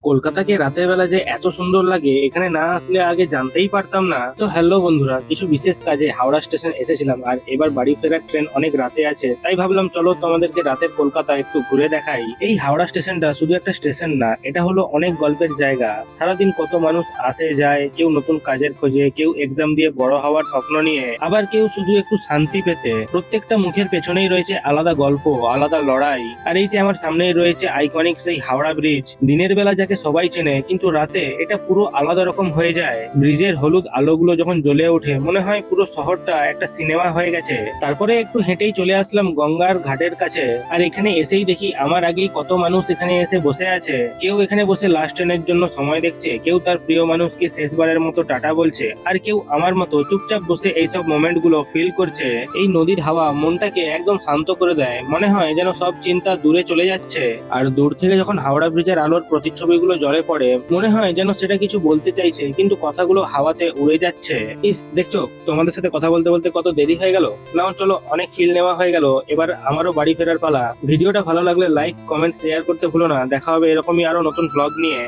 কলকাতাকে রাতের বেলা যে এত সুন্দর লাগে এখানে না আসলে আগে জানতেই পারতাম না। তো হ্যালো বন্ধুরা, কিছু বিশেষ কাজে হাওড়া স্টেশন এসেছিলাম আর এবার বাড়ি ফেরার ট্রেন অনেক রাতে আছে, তাই ভাবলাম চলো তোমাদেরকে রাতের কলকাতা একটু ঘুরে দেখাই। এই হাওড়া স্টেশনটা শুধু একটা স্টেশন না, এটা হলো অনেক গল্পের জায়গা। সারাদিন কত মানুষ আসে যায়, কেউ নতুন কাজের খোঁজে, কেউ এক্সাম দিয়ে বড় হওয়ার স্বপ্ন নিয়ে, আবার কেউ শুধু একটু শান্তি পেতে। প্রত্যেকটা মুখের পেছনেই রয়েছে আলাদা গল্প, আলাদা লড়াই। আর এই যে আমার সামনেই রয়েছে আইকনিক সেই হাওড়া ব্রিজ। দিনের বেলা যাকে সবাই চেনে, কিন্তু রাতে এটা পুরো আলাদা রকম হয়ে যায়। ব্রিজের হলুদ আলোগুলো যখন জ্বলে ওঠে মনে হয় পুরো শহরটা একটা সিনেমা হয়ে গেছে। তারপরে একটু হেঁটেই চলে আসলাম গঙ্গার ঘাটের কাছে। আর এখানে এসেই দেখি আমার আগেই কত মানুষ এখানে এসে বসে আছে। কেউ এখানে বসে লাস্ট ট্রেনের জন্য সময় দেখছে, কেউ তার প্রিয় মানুষকে শেষবারের মতো টাটা বলছে, আর কেউ আমার মতো চুপচাপ বসে এইসব মোমেন্ট গুলো ফিল করছে। এই নদীর হাওয়া মনটাকে একদম শান্ত করে দেয়, মনে হয় যেন সব চিন্তা দূরে চলে যাচ্ছে। আর দূর থেকে যখন হাওড়া ব্রিজের আলোর প্রতিচ্ছবিগুলো জলে পড়ে মনে হয় যেন সেটা কিছু বলতে চাইছে, কিন্তু কথাগুলো হাওয়াতে উড়ে যাচ্ছে। ইস, দেখছো তোমাদের সাথে কথা বলতে বলতে কত দেরি হয়ে গেল। নাও চলো, অনেক ফিল নেওয়া হয়ে গেল, এবার আমারও বাড়ি ফেরার পালা। ভিডিওটা ভালো লাগলে লাইক, কমেন্ট, শেয়ার করতে ভুলো না। দেখা হবে এরকমই আরো নতুন ব্লগ নিয়ে।